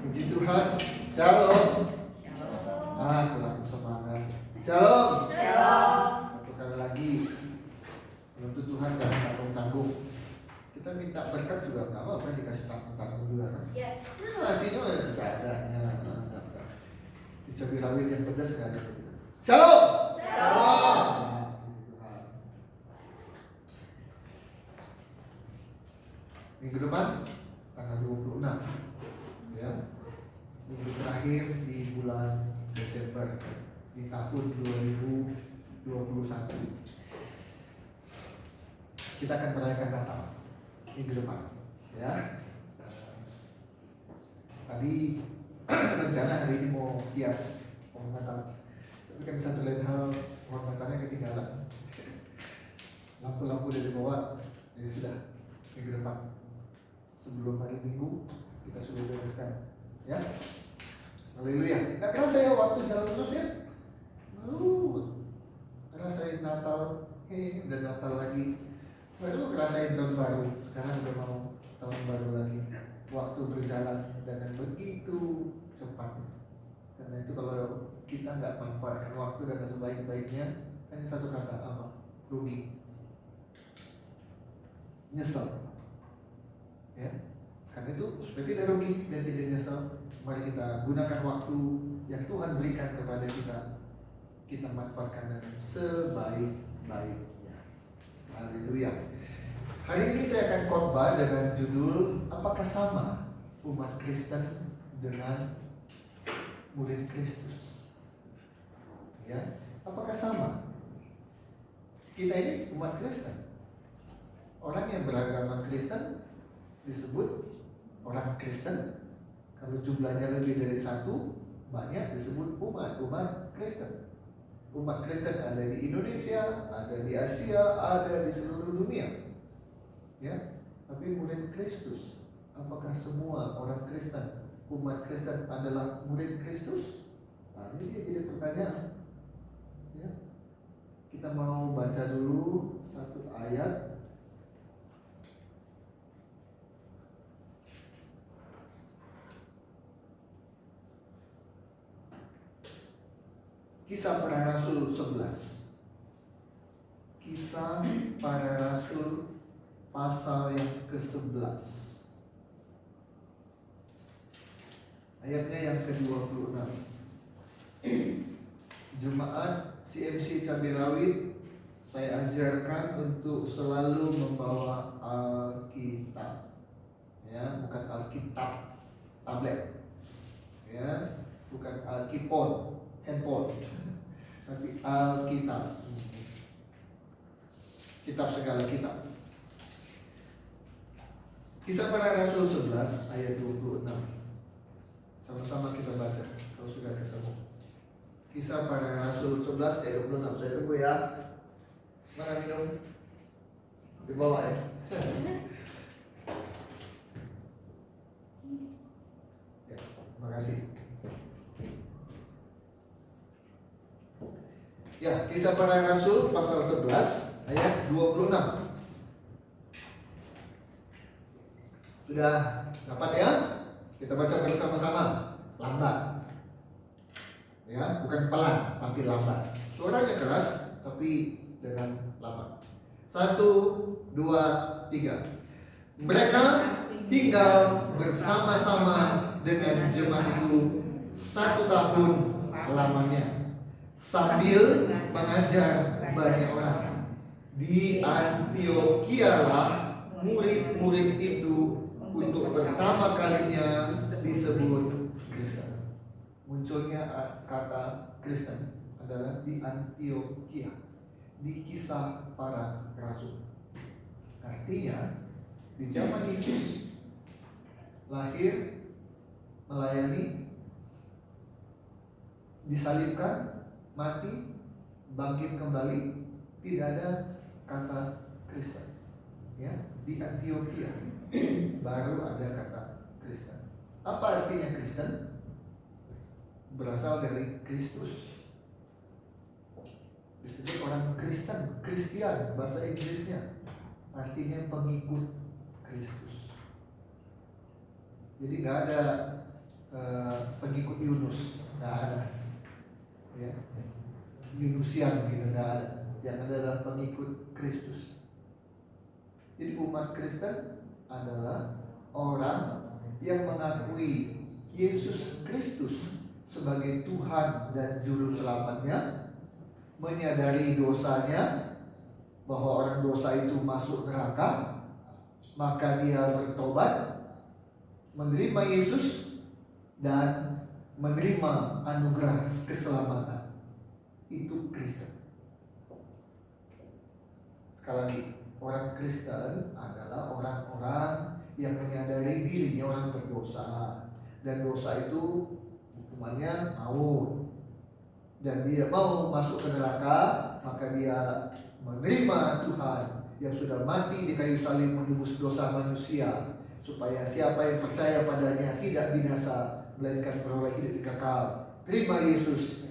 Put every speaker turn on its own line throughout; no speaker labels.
Puji Tuhan. Shalom. Kurang semangat. Shalom. Satu kali lagi. Menuntut Tuhan jangan tanggung-tanggung. Kita minta berkat juga nggak apa-apa, dikasih tanggung-tanggung juga kan? Yes. Hasilnya seadanya. Di cabai rawit yang pedas nggak ada begitu. Shalom. Puji Tuhan. Minggu depan tanggal 26 ya, minggu terakhir di bulan Desember di tahun 2021 kita akan merayakan Natal minggu depan ya. Tadi rencana hari ini mau hias pohon Natal, tapi kan satu lain hal, pohon Natalnya ketinggalan, lampu-lampu dari bawah, jadi sudah minggu depan sebelum hari Minggu kita sudah bereskan ya. Haleluya. Nggak kerasa ya waktu jalan terus ya. Ngerasain Natal, udah Natal lagi. Baru ngerasain tahun baru. Sekarang udah mau tahun baru lagi. Waktu berjalan dengan begitu cepat. Karena itu kalau kita nggak manfaatkan waktu dengan sebaik-baiknya, hanya satu kata apa? Rugi. Nyesel. Ya, karena itu supaya tidak rugi dan tidak nyesel, mari kita gunakan waktu yang Tuhan berikan kepada kita, kita manfaatkan dengan sebaik-baiknya. Haleluya. Hari ini saya akan khotbah dengan judul apakah sama umat Kristen dengan murid Kristus? Ya, apakah sama? Kita ini umat Kristen. Orang yang beragama Kristen disebut orang Kristen. Kalau jumlahnya lebih dari satu, banyak disebut umat Kristen. Umat Kristen ada di Indonesia, ada di Asia, ada di seluruh dunia. Ya, tapi murid Kristus, apakah semua orang Kristen, umat Kristen adalah murid Kristus? Nah, ini dia jadi pertanyaan. Ya, kita mau baca dulu satu ayat. Kisah Para Rasul 11. Kisah Para Rasul pasal yang ke-11. Ayatnya yang ke-26. Jemaat CMC Cabai Rawit, saya ajarkan untuk selalu membawa Alkitab. Ya, bukan Alkitab tablet. Ya, bukan Alkipon handphone, tapi Alkitab, kitab segala kitab. Kisah Para Rasul 11 ayat 26. Sama-sama kita baca kalau sudah ketemu. Kisah Para Rasul 11 ayat 26. Saya tunggu ya. Mana minum? Di bawah ya. Ya, terima kasih. Ya, Kisah Para Rasul pasal 11 ayat 26. Sudah dapat ya? Kita baca bersama-sama. Lambat. Ya, bukan pelan, tapi lambat. Suaranya keras, tapi dengan lambat. 1, 2, 3. Mereka tinggal bersama-sama dengan jemaat itu 1 tahun lamanya, sambil mengajar banyak orang. Di Antiokhia lah murid-murid itu untuk pertama kalinya disebut Kristen. Munculnya kata Kristen adalah di Antiokhia, di Kisah Para Rasul. Artinya di zaman Yesus lahir, melayani, disalibkan, mati, bangkit kembali, tidak ada kata Kristen. Ya, di Antiokhia baru ada kata Kristen. Apa artinya Kristen? Berasal dari Kristus. Disebut orang Kristen, Kristian, bahasa Inggrisnya artinya pengikut Kristus. Jadi nggak ada pengikut Yunus, nggak ada. Ya, Yunusian gitu, nggak ada. Yang ada adalah pengikut Kristus. Jadi umat Kristen adalah orang yang mengakui Yesus Kristus sebagai Tuhan dan Juru Selamatnya, menyadari dosanya, bahwa orang dosa itu masuk neraka, maka dia bertobat, menerima Yesus, dan menerima anugerah keselamatan. Itu Kristen. Sekali lagi, orang Kristen adalah orang-orang yang menyadari dirinya orang berdosa, dan dosa itu hukumannya maut, dan dia mau masuk ke neraka, maka dia menerima Tuhan yang sudah mati di kayu salib menebus dosa manusia, supaya siapa yang percaya padanya tidak binasa, melainkan beroleh hidup kekal. Terima Yesus,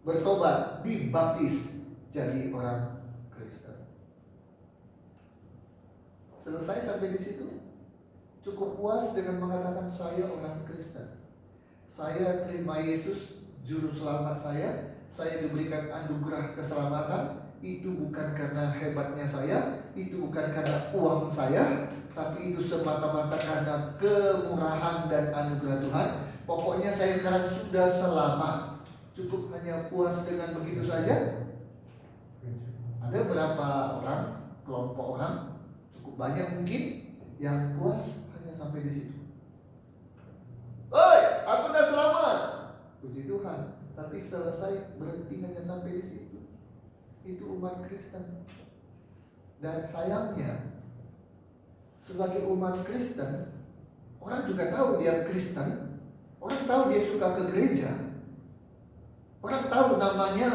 bertobat, dibaptis, jadi orang Kristen. Selesai sampai di situ? Cukup puas dengan mengatakan saya orang Kristen. Saya terima Yesus Juru Selamat saya diberikan anugerah keselamatan. Itu bukan karena hebatnya saya, itu bukan karena uang saya, tapi itu semata-mata karena kemurahan dan anugerah Tuhan. Pokoknya saya sekarang sudah selamat. Cukup hanya puas dengan begitu saja? Ada berapa orang, kelompok orang, cukup banyak mungkin, yang puas hanya sampai di situ. Oi, aku udah selamat, puji Tuhan. Tapi selesai, berhenti hanya sampai di situ. Itu umat Kristen. Dan sayangnya, sebagai umat Kristen, orang juga tahu dia Kristen. Orang tahu dia suka ke gereja. Orang tahu namanya,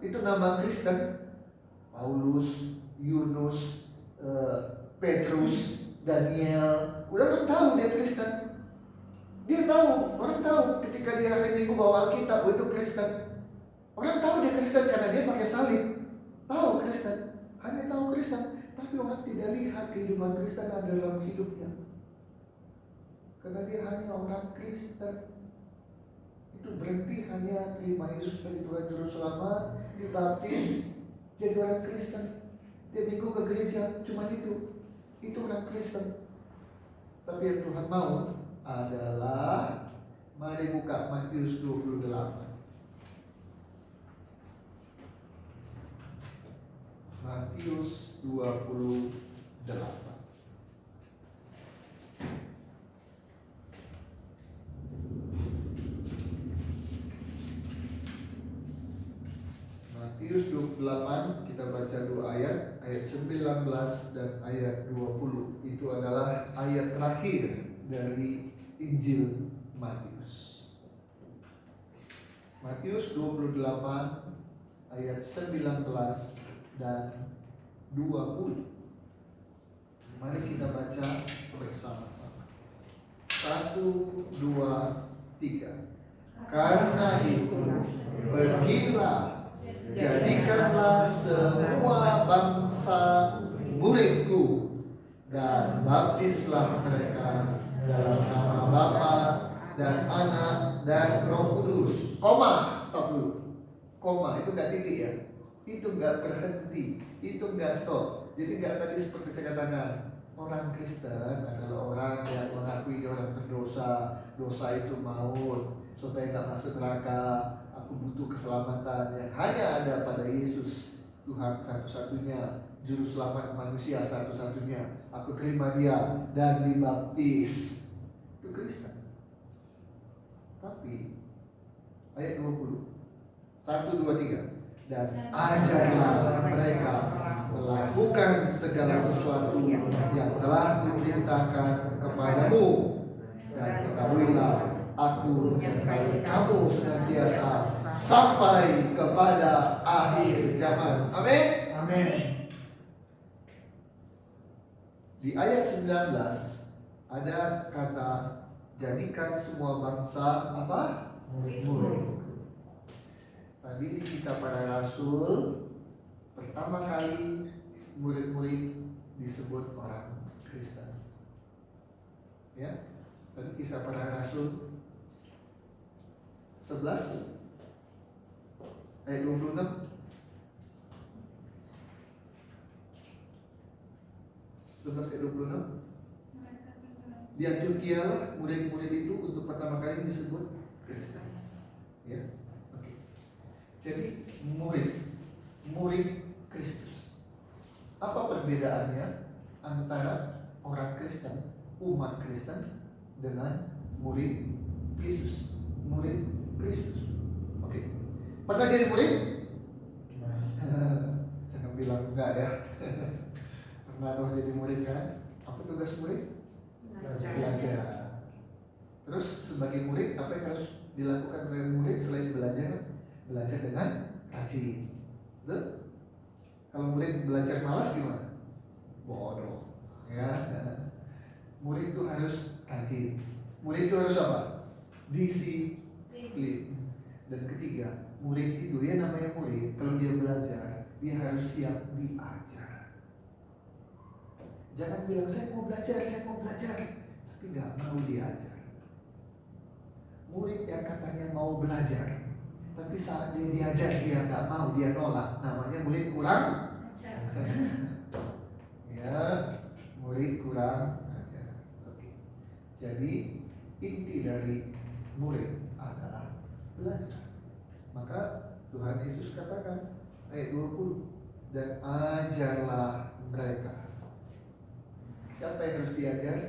itu nama Kristen. Paulus, Yunus, Petrus, Daniel. Udah orang tahu dia Kristen. Dia tahu, orang tahu ketika dia hari Minggu bawa Alkitab, itu Kristen. Orang tahu dia Kristen karena dia pakai salib. Tahu Kristen, hanya tahu Kristen, tapi orang tidak lihat kehidupan Kristen ada dalam hidupnya. Karena dia hanya orang Kristen. Itu berhenti hanya terima Yesus sebagai Tuhan Juru Selamat, dibaptis, jadi orang Kristen. Dia minggu ke gereja, cuma itu. Itu orang Kristen. Tapi yang Tuhan mau adalah, mari buka Matius 28. Matius 28. Matius 28, kita baca dua ayat 19 dan ayat 20. Itu adalah ayat terakhir dari Injil Matius. Matius 28 ayat 19 dan 20. Mari kita baca bersama-sama. 1, 2, 3. Karena itu, pergilah, jadikanlah semua bangsa muridku, dan baptislah mereka dalam nama Bapa dan Anak dan Roh Kudus. Koma, stop dulu. Koma, itu enggak titik ya. Itu enggak berhenti, itu enggak stop. Jadi enggak tadi seperti saya katakan, orang Kristen adalah orang yang mengakui dia orang berdosa, dosa itu maut, supaya enggak masuk neraka. Aku butuh keselamatan yang hanya ada pada Yesus, Tuhan satu-satunya, Juru Selamat manusia satu-satunya. Aku terima dia dan dibaptis. Itu Kristen. Tapi ayat 20, 1, 2, 3. Dan ajarlah mereka melakukan segala sesuatu yang telah diperintahkan kepadamu, dan ketahuilah aku menyertai kamu senantiasa sampai kepada akhir zaman. Amin.
Amin.
Di ayat 19 ada kata jadikan semua bangsa apa? Murid. Tadi di Kisah Para Rasul pertama kali murid-murid disebut orang Kristen. Ya, tadi Kisah Para Rasul 11 ayat 26. 11 ayat 26. Di Antioquia murid-murid itu untuk pertama kali disebut Kristen. Ya, oke. Jadi murid Kristus. Apa perbedaannya antara orang Kristen, umat Kristen dengan murid Yesus, murid Kristus? Oke. Pernah jadi murid? Jangan bilang enggak ya. Pernah tuh jadi murid kan? Apa tugas murid? Belajar. Terus sebagai murid apa yang harus dilakukan oleh murid selain belajar? Belajar dengan rajin. Betul? Kalau murid belajar malas gimana? Bodoh. Ya. Murid itu harus rajin. Murid itu harus apa? Disiplin. Dan ketiga, murid itu ya namanya murid. Kalau dia belajar, dia harus siap diajar. Jangan bilang saya mau belajar, tapi nggak mau diajar. Murid yang katanya mau belajar, tapi saat dia diajar dia nggak mau, dia nolak. Namanya murid kurang ajar. Ya, murid kurang ajar. Oke. Jadi inti dari murid adalah belajar. Maka Tuhan Yesus katakan ayat 20, dan ajarlah mereka. Siapa yang harus diajar?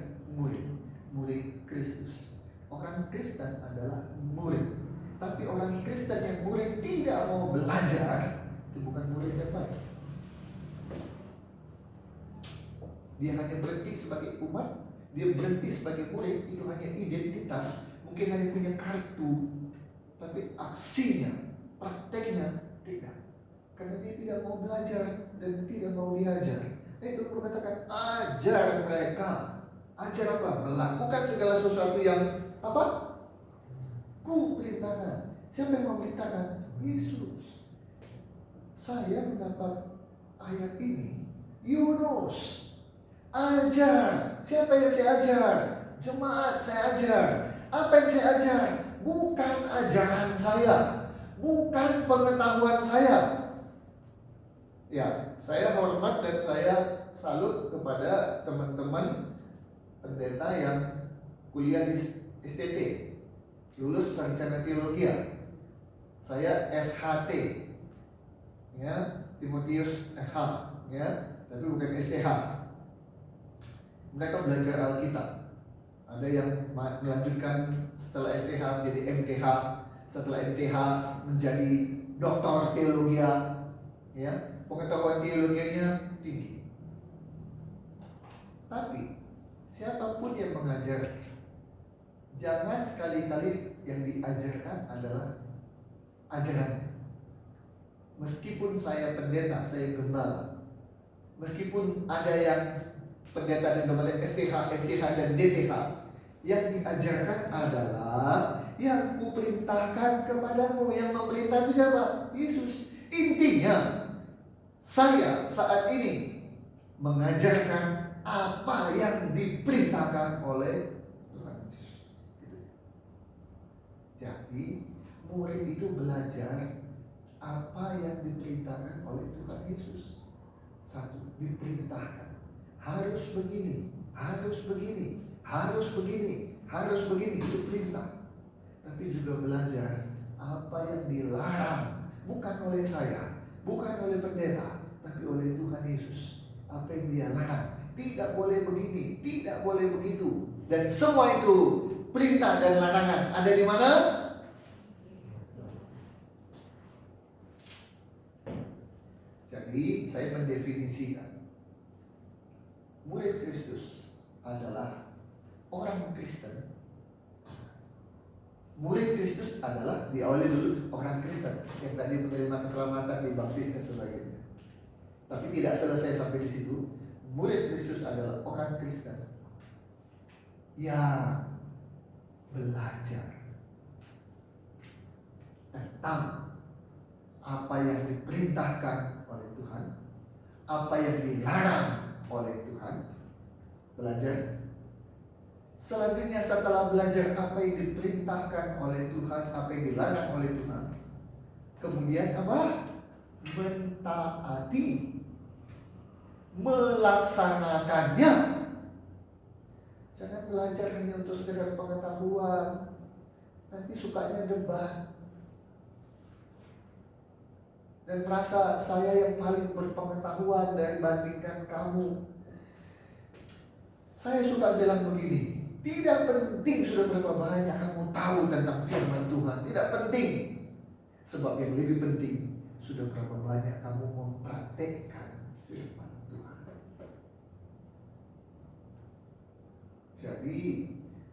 Murid Kristus. Orang Kristen adalah murid. Tapi orang Kristen yang murid tidak mau belajar, itu bukan murid yang baik. Dia hanya berhenti sebagai umat, dia berhenti sebagai murid, itu hanya identitas, mungkin hanya punya kartu, tapi aksinya, prakteknya tidak. Karena dia tidak mau belajar dan tidak mau diajar. Itu katakan ajar mereka. Ajar apa? Melakukan segala sesuatu yang apa? Ku perintahkan. Siapa yang memerintahkan? Yesus. Saya mendapat ayat ini. Yunus. Ajar. Siapa yang saya ajar? Jemaat saya ajar. Apa yang saya ajar? Bukan ajaran saya, bukan pengetahuan saya. Ya, saya hormat dan saya salut kepada teman-teman pendeta yang kuliah di STT, lulus sarjana teologi. Saya SHT, ya, Timotius SH, ya, tapi bukan STH. Mereka belajar Alkitab. Ada yang melanjutkan setelah STH menjadi MTH, setelah MTH menjadi doktor teologi, ya, pengetahuan teologinya tinggi. Tapi siapapun yang mengajar, jangan sekali-kali yang diajarkan adalah ajaran. Meskipun saya pendeta, saya gembala, meskipun ada yang pendeta dan gembala STH, MTH dan DTH, yang diajarkan adalah yang kuperintahkan kepadamu. Yang memerintah itu siapa? Yesus. Intinya, saya saat ini mengajarkan apa yang diperintahkan oleh Tuhan Yesus. Jadi murid itu belajar apa yang diperintahkan oleh Tuhan Yesus. Satu, diperintahkan harus begini, harus begini, harus begini, harus begini, itu perintah. Tapi juga belajar apa yang dilarang, bukan oleh saya, bukan oleh pendeta, tapi oleh Tuhan Yesus. Apa yang dia larang, tidak boleh begini, tidak boleh begitu. Dan semua itu perintah dan larangan ada di mana? Jadi saya mendefinisikan murid Kristus adalah orang Kristen. Murid Kristus adalah diawali dulu orang Kristen yang tadi menerima keselamatan, dibaptis dan sebagainya. Tapi tidak selesai sampai di situ. Murid Kristus adalah orang Kristen yang belajar tentang apa yang diperintahkan oleh Tuhan, apa yang dilarang oleh Tuhan. Belajar. Selanjutnya setelah belajar apa yang diperintahkan oleh Tuhan, apa yang dilarang oleh Tuhan, kemudian apa? Mentaati, melaksanakannya. Jangan belajar hanya untuk sekedar pengetahuan, nanti sukanya debat dan merasa saya yang paling berpengetahuan dibandingkan kamu. Saya suka bilang begini, tidak penting sudah berapa banyak kamu tahu tentang firman Tuhan, tidak penting. Sebab yang lebih penting, sudah berapa banyak kamu mempraktekkan firman Tuhan. Jadi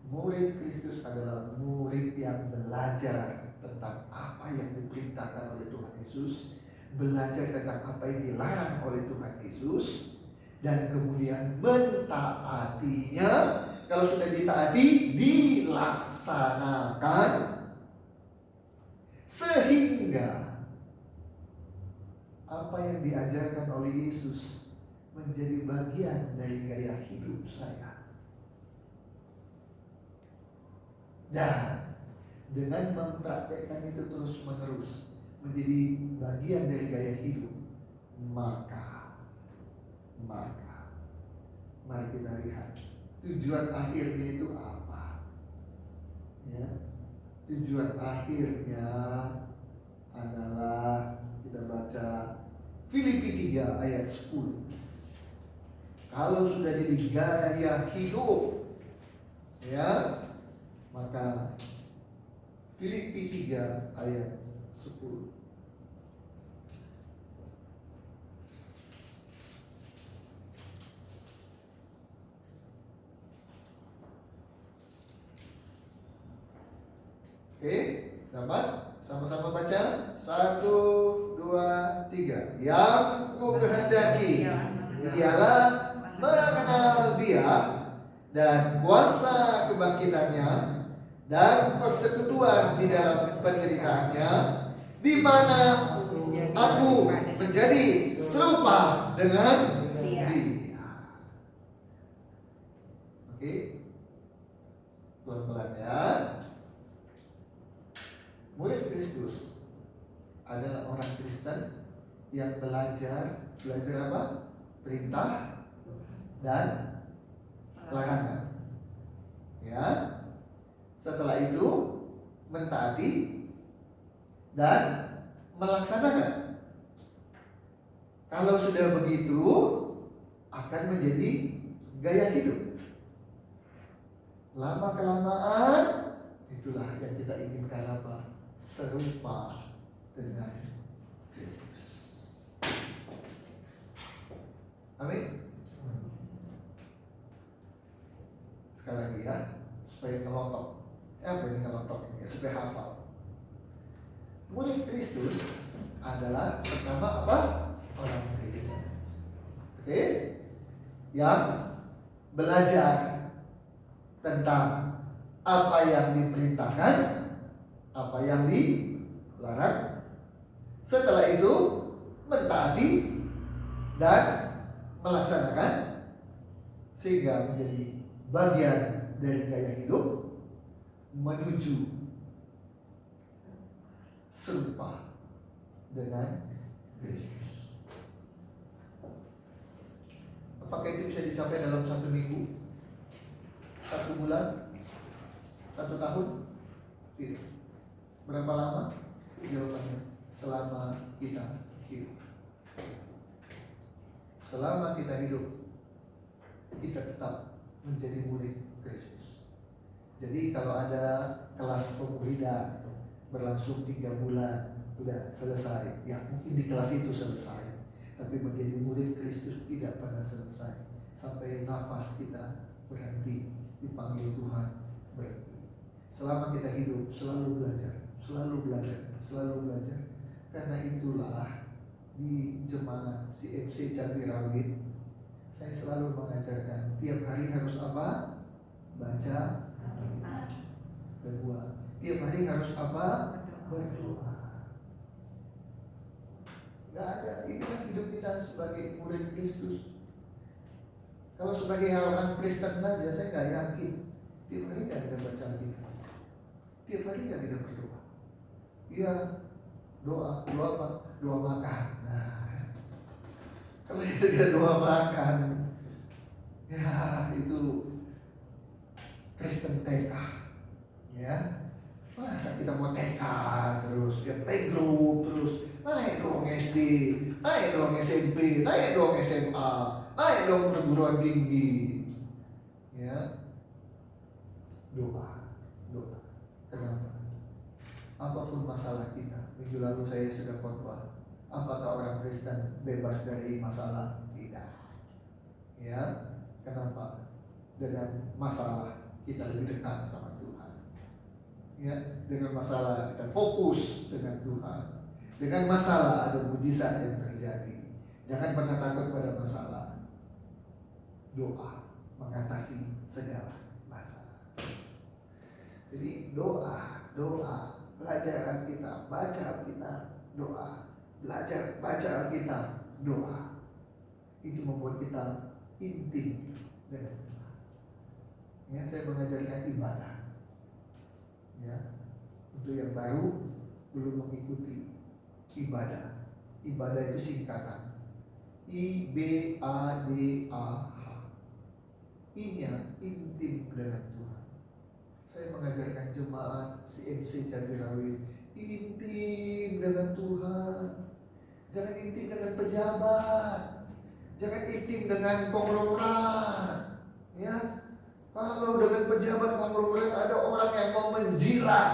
murid Kristus adalah murid yang belajar tentang apa yang diperintahkan oleh Tuhan Yesus, belajar tentang apa yang dilarang oleh Tuhan Yesus, dan kemudian mentaatinya. Kalau sudah ditaati, dilaksanakan, sehingga apa yang diajarkan oleh Yesus menjadi bagian dari gaya hidup saya. Dan dengan mempraktekkan itu terus menerus menjadi bagian dari gaya hidup, maka mari kita lihat tujuan akhirnya itu apa. Ya, tujuan akhirnya adalah, kita baca Filipi 3 ayat 10. Kalau sudah jadi gaya hidup, ya, maka Filipi 3 ayat 10. Oke, dapat? Sama-sama baca. 1, 2, 3. Yang ku kehendaki ialah mengenal Dia dan kuasa kebangkitannya dan persekutuan di dalam penderitaannya, di mana aku menjadi serupa dengan Dia. Oke, pelan-pelan ya. Murid Kristus adalah orang Kristen yang belajar apa? Perintah dan larangan. Ya. Setelah itu mentaati dan melaksanakan. Kalau sudah begitu, akan menjadi gaya hidup. Lama kelamaan, itulah yang kita inginkan apa? Serupa dengan Kristus. Amin. Sekali lagi ya, supaya ngelotok. Apa ini ngelotok ini? Ya, supaya hafal. Murid Kristus adalah pertama apa? Orang Kristen. Oke? Yang belajar tentang apa yang diperintahkan, apa yang dilarang. Setelah itu mentaati dan melaksanakan, sehingga menjadi bagian dari gaya hidup menuju serupa dengan Kristus. Apakah itu bisa dicapai dalam 1 minggu, 1 bulan, 1 tahun? Tidak. Berapa lama? Jawabannya, selama kita hidup. Selama kita hidup, kita tetap menjadi murid Kristus. Jadi kalau ada kelas pemuridan berlangsung 3 bulan, sudah selesai. Ya mungkin di kelas itu selesai, tapi menjadi murid Kristus tidak pernah selesai sampai nafas kita berhenti, dipanggil Tuhan berhenti. Selama kita hidup selalu belajar, selalu belajar, selalu belajar. Karena itulah di jemaat CMC Jabirawit saya selalu mengajarkan tiap hari harus apa? Baca. Kedua, tiap hari harus apa? Berdoa. Gak ada, inilah hidup kita sebagai murid Kristus. Kalau sebagai orang Kristen saja saya gak yakin Tiap hari nggak kita baca Alkitab? Tiap hari nggak kita berdoa? Iya, doa apa? Doa makan. Nah, kalau kita tidak doa makan, ya itu Kristen TK, ya. Masa kita mau TK terus, ya playgroup terus, naik dong SD, naik dong SMP, naik dong SMA, naik dong perguruan tinggi, ya. Doa. Kenapa? Apapun masalah kita, minggu lalu saya sudah khotbah. Apakah orang Kristen bebas dari masalah? Tidak. Ya, kenapa? Dengan masalah kita lebih dekat sama Tuhan. Ya, dengan masalah kita fokus dengan Tuhan. Dengan masalah ada mujizat yang terjadi. Jangan pernah takut pada masalah. Doa mengatasi segala masalah. Jadi doa, pelajaran kita, baca kita, doa, belajar, baca kita, doa. Itu membuat kita intim dengan Tuhan. Ya, saya mengajarkan ibadah. Ya, untuk yang baru belum mengikuti ibadah. Ibadah itu singkatan IBADAH. I-nya intim dengan Tuhan. Saya mengajarkan jemaat CMC Cabai intim dengan Tuhan. Jangan intim dengan pejabat. Jangan intim dengan konglomerat. Ya, kalau dengan pejabat konglomerat ada orang yang mau menjilat,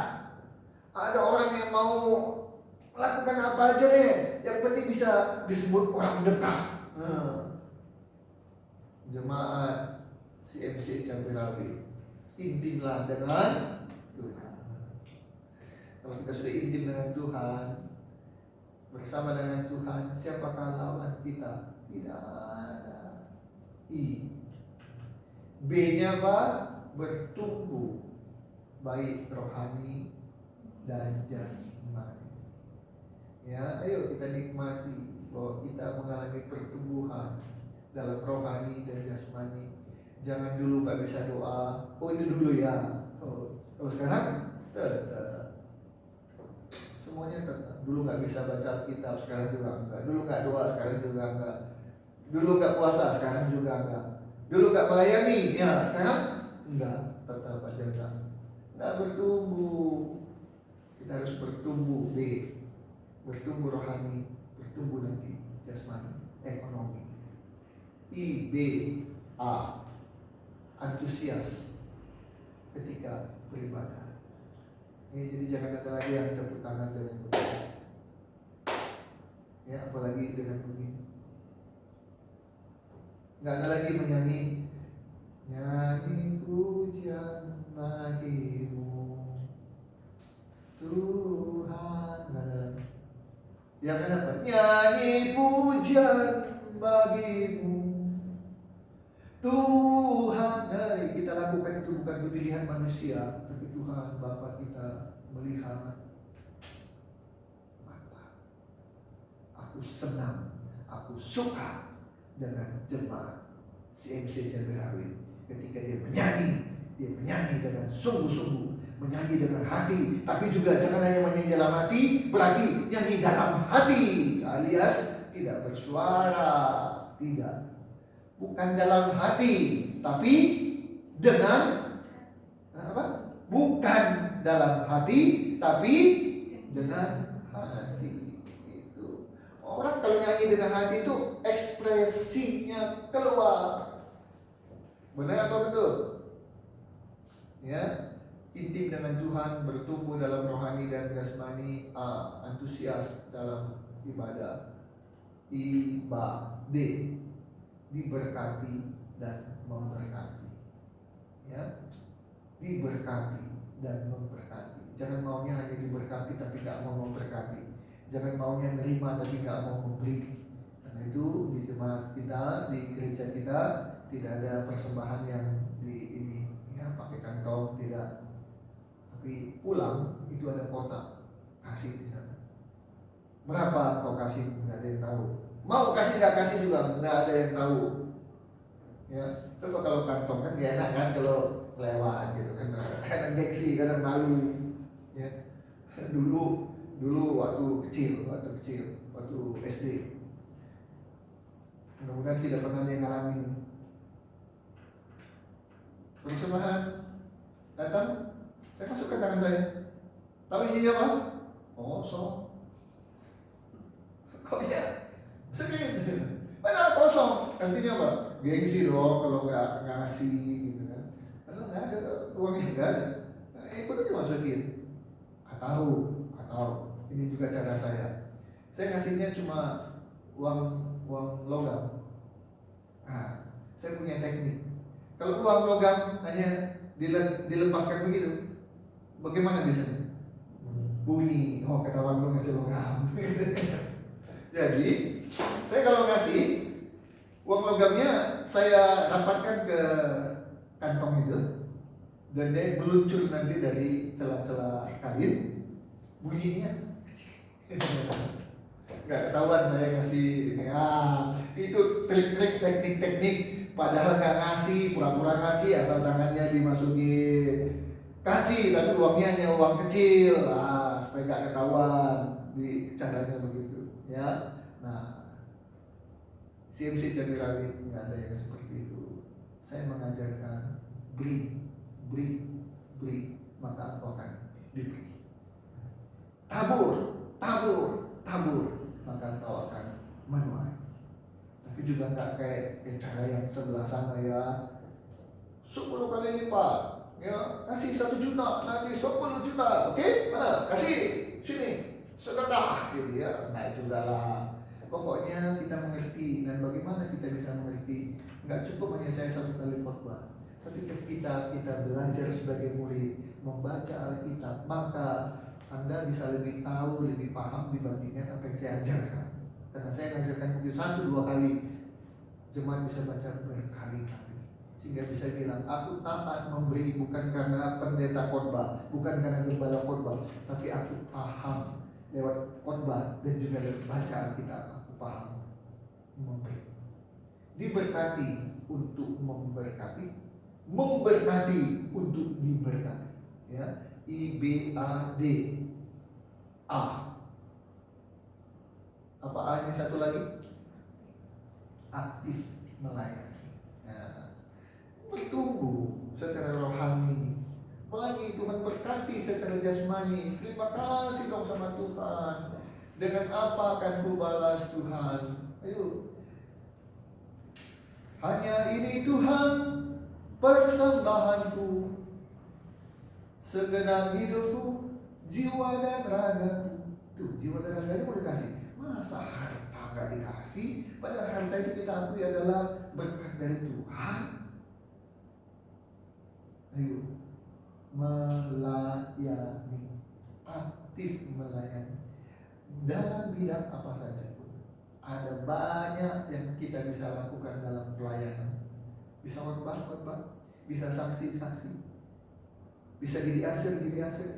ada orang yang mau melakukan apa aja deh, yang penting bisa disebut orang dekat. Jemaat CMC Cabai intimlah dengan Tuhan. Kalau kita sudah intim dengan Tuhan, bersama dengan Tuhan, siapakah lawan kita? Tidak ada. B-nya apa? Bertumbuh, baik rohani dan jasmani. Ya, ayo kita nikmati bahwa kita mengalami pertumbuhan dalam rohani dan jasmani. Jangan dulu nggak bisa doa. Oh, itu dulu ya. Oh sekarang tetap. Semuanya tetap. Dulu nggak bisa baca Alkitab, sekarang juga enggak. Dulu nggak doa, sekarang juga enggak. Dulu nggak puasa, sekarang juga enggak. Dulu nggak melayani, ya sekarang enggak. Tetap aja enggak bertumbuh. Kita harus bertumbuh. B, bertumbuh rohani, bertumbuh nanti jasmani, ekonomi. IBA, antusias ketika beribadah. Jadi jangan ada lagi yang tepuk tangan dengan begini. Ya, apalagi dengan begini. Nggak ada lagi menyanyi nyanyi pujian bagimu Tuhan. Nggak ada lagi. Yang ada apa? Nyanyi pujian bagimu Tuhan. Kita lakukan itu bukan pilihan manusia, tapi Tuhan Bapa kita melihat. Mata, aku senang, aku suka dengan jemaat CMC Cabai ketika dia menyanyi dengan sungguh-sungguh, menyanyi dengan hati. Tapi juga jangan hanya menyanyi dalam hati, berarti nyanyi dalam hati, alias tidak bersuara, tidak. Bukan dalam hati, tapi dengan apa? Bukan dalam hati, tapi dengan hati. Itu orang kalau nyanyi dengan hati itu ekspresinya keluar. Benar apa betul? Ya, intim dengan Tuhan, bertumbuh dalam rohani dan jasmani. A, antusias dalam ibadah. D, diberkati dan memberkati. Ya, diberkati dan memberkati. Jangan maunya hanya diberkati tapi nggak mau memberkati. Jangan maunya nerima tapi nggak mau memberi. Karena itu di jemaat kita, di gereja kita tidak ada persembahan yang di ini ya pakai kantong, tidak. Tapi pulang itu ada kotak, kasih di sana. Berapa kau kasih? Nggak ada yang tahu. Mau kasih nggak kasih juga nggak ada yang tahu. Ya, coba kalau kantong kan gak enak kan kalau lewat gitu kan, kadang gengsi, kadang malu, ya. Dulu waktu kecil, waktu SD, mudah-mudahan tidak pernah dia ngalamin. Persembahan datang, saya masukkan tangan saya. Tahu isinya apa? Kosong. Kok ya? Sedikit. Mana kosong? Artinya apa? Gengsi dong kalau nggak ngasih gitu kan. Karena nggak ada uangnya, nggak ada. Ikut aja masukin. Atau ini juga cara saya. Saya ngasihnya cuma uang logam. Nah, saya punya teknik. Kalau uang logam hanya dilepaskan begitu, bagaimana biasanya? Bunyi, oh ketahuan lu ngasih logam. Jadi, saya kalau ngasih uang logamnya saya rapatkan ke kantong itu, dan dia meluncur nanti dari celah-celah kain, bunyinya nggak ketahuan saya ngasih ini. Itu trik-trik, teknik-teknik. Padahal nggak ngasih, pura-pura ngasih, asal tangannya dimasukin. Kasih, tapi uangnya hanya uang kecil, supaya nggak ketahuan. Di caranya begitu, ya. Nah, CMC Jambi Rawit nggak ada yang seperti itu. Saya mengajarkan beri, maka engkau akan diberi. Tabur, maka engkau akan menuai. Tapi juga nggak kayak cara yang sebelah sana, ya 10 kali lipat, ya kasih 1 juta, nanti 10 juta, oke? Mana? Kasih sini sedekah gitu ya. Nah itu lah. Pokoknya kita mengerti, dan bagaimana kita bisa mengerti? Nggak cukup hanya saya 1 kali khotbah, tapi ketika kita belajar sebagai murid membaca Alkitab, maka Anda bisa lebih tahu, lebih paham dibandingkan apa yang saya ajarkan. Karena saya mengajarkan mungkin 1-2 kali, jemaat bisa baca berkali-kali, sehingga bisa bilang aku taat memberi bukan karena pendeta khotbah, bukan karena gembala khotbah, tapi aku paham lewat khotbah dan juga lewat baca Alkitab, aku paham memberi. Diberkati untuk memberkati untuk diberkati, ya. IBADA. Apa A-nya satu lagi? Aktif melayani. Nah, bertumbuh secara rohani, melayani Tuhan, berkati secara jasmani. Terima kasih dong sama Tuhan. Dengan apa akan ku balas Tuhan? Ayo. Hanya ini Tuhan persembahanku, segenap hidupku, jiwa dan ragaku. Tuh, jiwa dan raganya mau dikasih. Masa harta nggak dikasih? Padahal harta itu kita akui adalah berkat dari Tuhan. Ayo, melayani, aktif melayani dalam bidang apa saja pun. Ada banyak yang kita bisa lakukan dalam pelayanan. Bisa khotbah, bisa saksi, bisa jadi asir,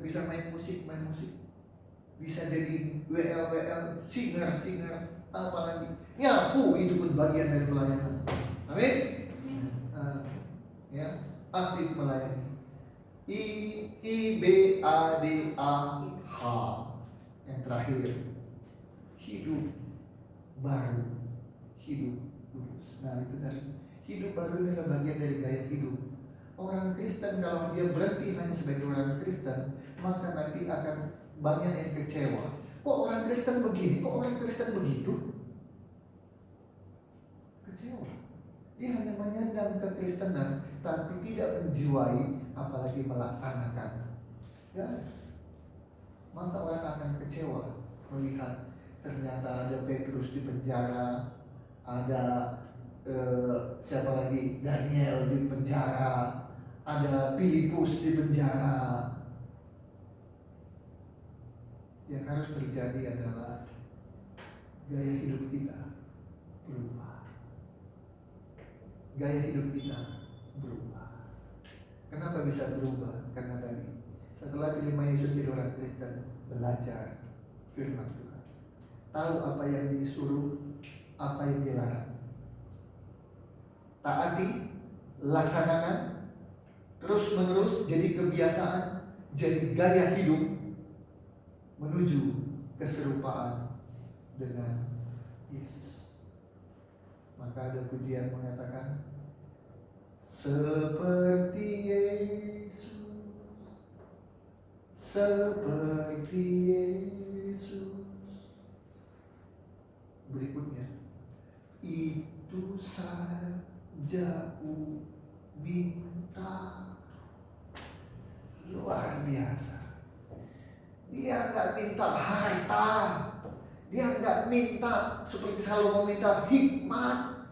bisa main musik, bisa jadi WL, singer, apalagi nyapu, itu pun bagian dari pelayanan. Amin. Ya, aktif melayani. IBADAH yang terakhir, hidup baru, hidup kudus. Nah itu tadi, hidup baru ini adalah bagian dari gaya hidup. Orang Kristen kalau dia berhenti hanya sebagai orang Kristen, maka nanti akan banyak yang kecewa. Kok orang Kristen begini? Kok orang Kristen begitu? Kecewa. Dia hanya menyandang kekristenan, tapi tidak menjiwai, apalagi melaksanakan. Ya, maka orang akan kecewa melihat ternyata ada Petrus di penjara, ada siapa lagi, Daniel di penjara, ada Filipus di penjara. Yang harus terjadi adalah gaya hidup kita berubah. Gaya hidup kita berubah. Kenapa bisa berubah? Karena tadi setelah terima Yesus jadi orang Kristen, belajar firman Tuhan, tahu apa yang disuruh, apa yang dilarang, taati, laksanakan, terus menerus jadi kebiasaan, jadi gaya hidup menuju keserupaan dengan Yesus. Maka ada pujian mengatakan, seperti Yesus, seperti Yesus. Berikutnya, itu saja ku minta. Luar biasa. Dia nggak minta harta, dia nggak minta seperti Salomo minta hikmat,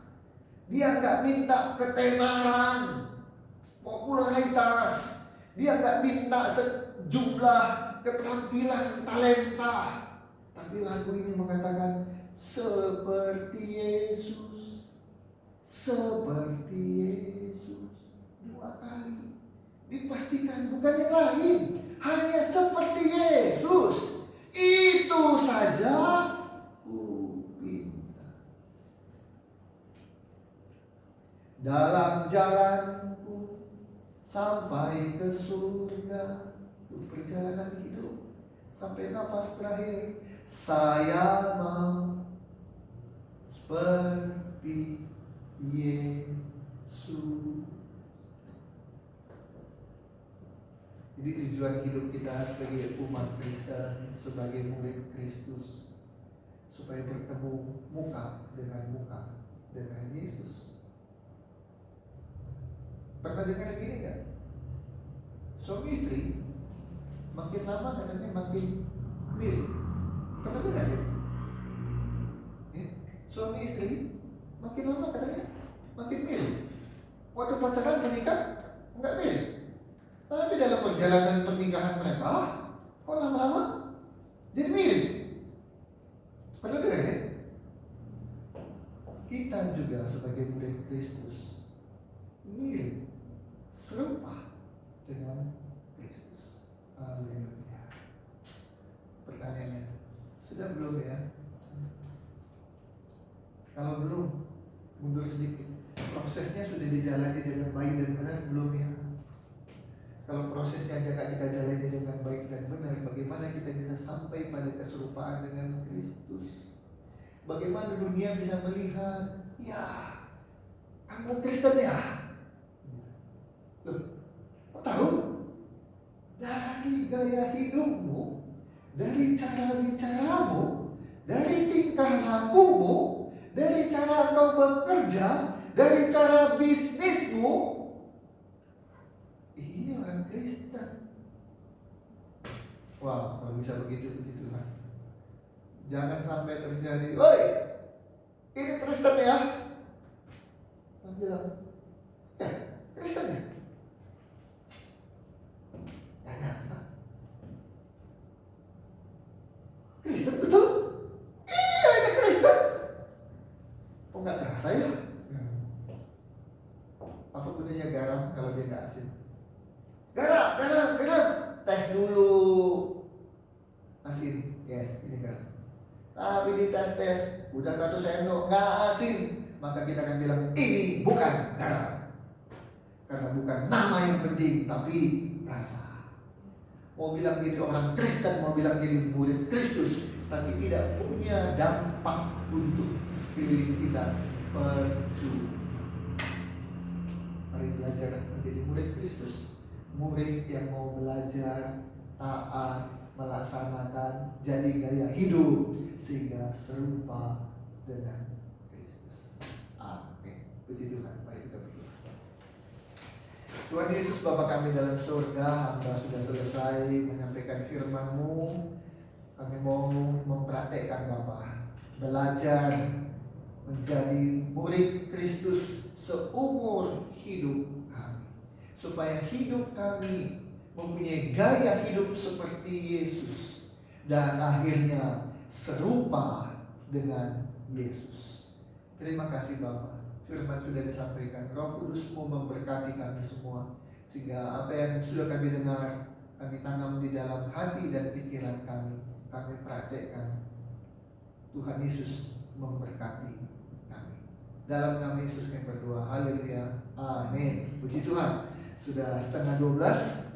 dia nggak minta ketenaran, popularitas, dia nggak minta sejumlah keterampilan, talenta. Tapi lagu ini mengatakan seperti Yesus, seperti Yesus. 2 kali dipastikan, bukan yang lain, hanya seperti Yesus. Itu saja ku minta. Dalam jalanku sampai ke surga, itu perjalanan hidup sampai nafas terakhir, saya mau seperti Yesus. Jadi tujuan hidup kita sebagai umat Kristen, sebagai murid Kristus, supaya bertemu muka dengan Yesus. Pernah dengar gini nggak? Suami istri makin lama katanya makin mirip. Pernah dengar ya? Suami istri makin lama katanya makin mirip. Waktu pacaran menikah nggak mirip. Tapi dalam perjalanan pernikahan mereka, kok lama-lama jadi mirip. Pernah dengar ya? Kita juga sebagai murid Kristus mirip, serupa dengan Kristus. Haleluya. Pertanyaannya, sudah belum ya? Kalau belum, mundur sedikit. Prosesnya sudah dijalani dengan baik dan benar belum ya? Kalau prosesnya aja kita jalani dengan baik dan benar, bagaimana kita bisa sampai pada keserupaan dengan Kristus? Bagaimana dunia bisa melihat, ya, kamu Kristen ya? Loh, kok tahu? Dari gaya hidupmu, dari cara bicaramu, dari tingkah lakumu, dari cara kau bekerja, dari cara bisnismu. Ini orang Kristen. Wah, kalau bisa begitu, puji Tuhan. Jangan sampai terjadi, woi, ini Kristen ya? Dia bilang, ya, Kristen ya? Jangan, Pak. Kristen betul? Iya, ini Kristen. Kok nggak kerasa ya? Apa gunanya garam kalau dia nggak asin? Garam. Tes dulu. Asin, yes, ini garam. Tapi di tes, udah 1 sendok nggak asin, maka kita akan bilang ini bukan garam. Karena bukan nama yang penting, tapi rasa. Mau bilang jadi orang Kristen, mau bilang jadi murid Kristus, tapi tidak punya dampak untuk sekeliling kita, percuma. Mari belajar menjadi murid Kristus. Murid yang mau belajar, taat, melaksanakan, jadi gaya hidup sehingga serupa dengan Kristus. Amin. Puji Tuhan. Mari kita berdoa. Tuhan Yesus, Bapa kami dalam surga, Hamba sudah selesai menyampaikan firman-Mu. Kami mau mempraktekkan Bapa, belajar menjadi murid Kristus seumur hidup kami, supaya hidup kami mempunyai gaya hidup seperti Yesus dan akhirnya serupa dengan Yesus. Terima kasih Bapa, firman sudah disampaikan. Roh Kudus-Mu memberkati kami semua, sehingga apa yang sudah kami dengar kami tanam di dalam hati dan pikiran kami praktekkan. Tuhan Yesus memberkati kami. Dalam nama Yesus kami berdoa. Haleluya. Amin. Puji Tuhan. Sudah setengah 12.